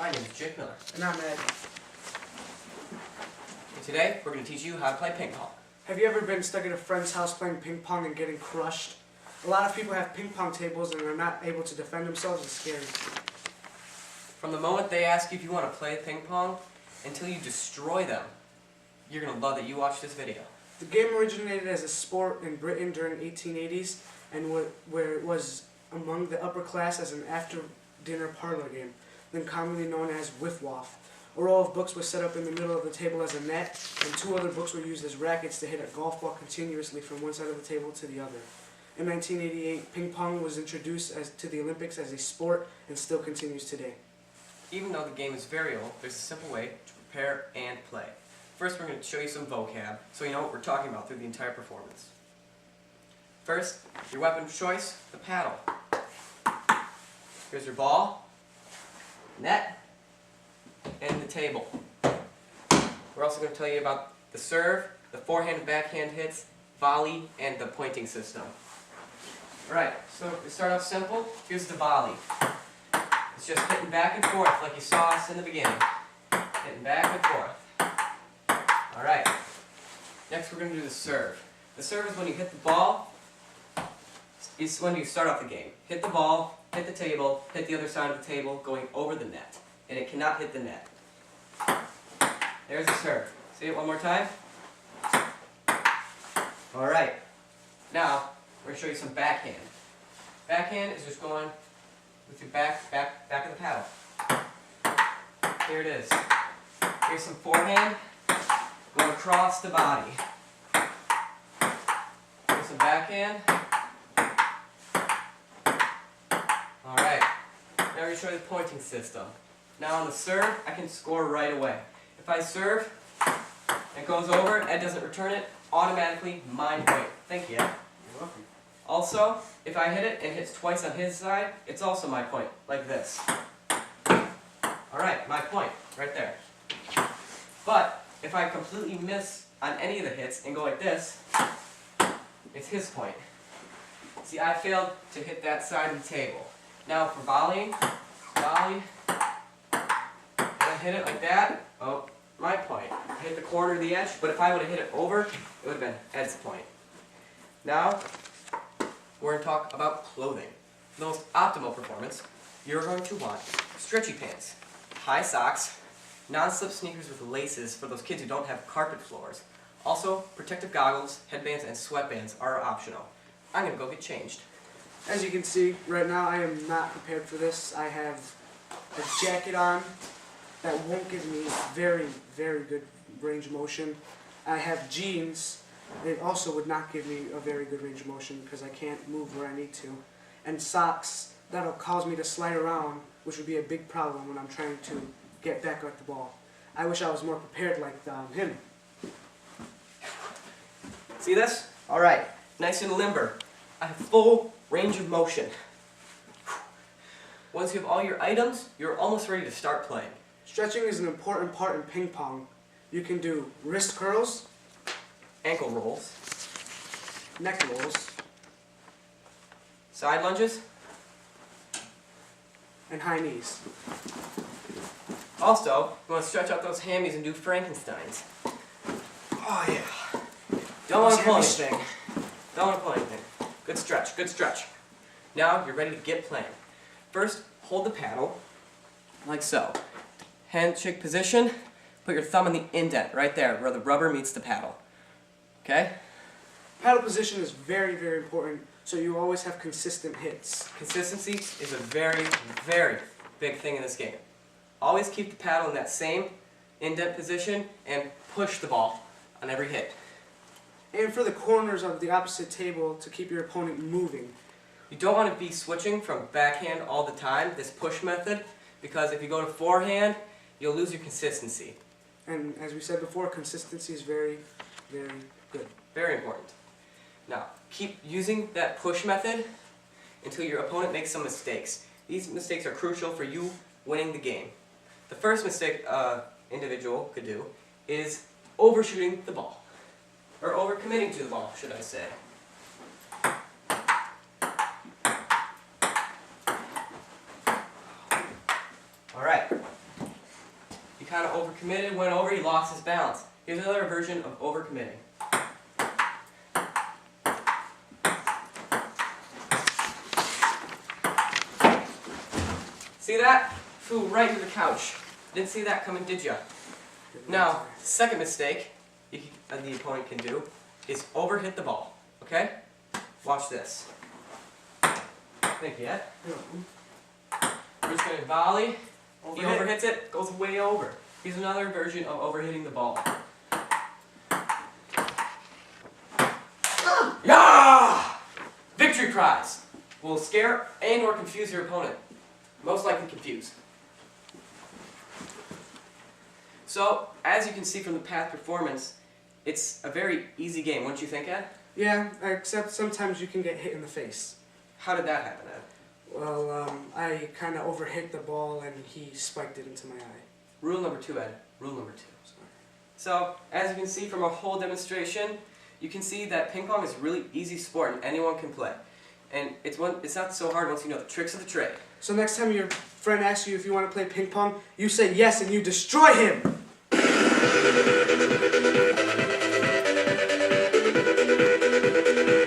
My name is Jake Miller. And I'm Ed. And today, we're going to teach you how to play ping pong. Have you ever been stuck at a friend's house playing ping pong and getting crushed? A lot of people have ping pong tables and are not able to defend themselves. It's scary. From the moment they ask you if you want to play ping pong until you destroy them, you're going to love that you watched this video. The game originated as a sport in Britain during the 1880s and where it was among the upper class as an after-dinner parlor game, then commonly known as whiff-waff. A row of books was set up in the middle of the table as a net, and two other books were used as rackets to hit a golf ball continuously from one side of the table to the other. In 1988, ping pong was introduced to the Olympics as a sport and still continues today. Even though the game is very old, there's a simple way to prepare and play. First, we're going to show you some vocab so you know what we're talking about through the entire performance. First, your weapon of choice, the paddle. Here's your ball, net, and the table. We're also going to tell you about the serve, the forehand and backhand hits, volley, and the pointing system. Alright, so we start off simple. Here's the volley. It's just hitting back and forth like you saw us in the beginning. Hitting back and forth. Alright, next we're going to do the serve. The serve is when you hit the ball. It's when you start off the game. Hit the ball, hit the table, hit the other side of the table, going over the net. And it cannot hit the net. There's the serve. See it one more time? Alright. Now, we're going to show you some backhand. Backhand is just going with your back of the paddle. Here it is. Here's some forehand, going across the body. Here's some backhand. Alright. Now we're going to show you the pointing system. Now on the serve, I can score right away. If I serve, it goes over, Ed doesn't return it, automatically my point. Thank you, Ed. You're welcome. Also, if I hit it and it hits twice on his side, it's also my point, like this. Alright, my point, right there. But, if I completely miss on any of the hits and go like this, it's his point. See, I failed to hit that side of the table. Now for volleying, and I hit it like that, oh, my point. I hit the corner of the edge, but if I would have hit it over, it would have been Ed's point. Now, we're going to talk about clothing. For the most optimal performance, you're going to want stretchy pants, high socks, non-slip sneakers with laces for those kids who don't have carpet floors. Also, protective goggles, headbands, and sweatbands are optional. I'm going to go get changed. As you can see, right now I am not prepared for this. I have a jacket on that won't give me very, very good range of motion. I have jeans. It also would not give me a very good range of motion because I can't move where I need to. And socks, that'll cause me to slide around, which would be a big problem when I'm trying to get back at the ball. I wish I was more prepared like him. See this? Alright, nice and limber. I have full range of motion. Once you have all your items, you're almost ready to start playing. Stretching is an important part in ping pong. You can do wrist curls, Ankle rolls, neck rolls, side lunges, and high knees. also, you want to stretch out those hammies and do Frankensteins. Oh yeah. Don't want to pull Those anything. Don't want to pull anything. Good stretch, good stretch. Now you're ready to get playing. First, hold the paddle, like so. Handshake position, put your thumb in the indent, right there, where the rubber meets the paddle. Okay? Paddle position is very, very important, so you always have consistent hits. Consistency is a very, very big thing in this game. Always keep the paddle in that same indent position and push the ball on every hit. And for the corners of the opposite table to keep your opponent moving. You don't want to be switching from backhand all the time, this push method, because if you go to forehand, you'll lose your consistency. And as we said before, consistency is very, very good. Very important. Now, keep using that push method until your opponent makes some mistakes. These mistakes are crucial for you winning the game. The first mistake an individual could do is overshooting the ball. Or overcommitting to the ball, should I say. Alright. He kind of overcommitted, went over, he lost his balance. Here's another version of overcommitting. See that? Flew right to the couch. Didn't see that coming, did ya? Now, second mistake the opponent can do is overhit the ball. Okay? Watch this. Think yet? We're just going to volley. He overhits it, goes way over. Here's another version of overhitting the ball. Yeah! Victory prize. Will scare and or confuse your opponent. Most likely confuse. So, as you can see from the past performance, it's a very easy game, wouldn't you think, Ed? Yeah, except sometimes you can get hit in the face. How did that happen, Ed? Well, I kind of overhit the ball and he spiked it into my eye. Rule number 2, Ed. Rule number 2. So, as you can see from our whole demonstration, you can see that ping pong is a really easy sport and anyone can play. And it's not so hard once you know the tricks of the trade. So next time your friend asks you if you want to play ping pong, you say yes and you destroy him!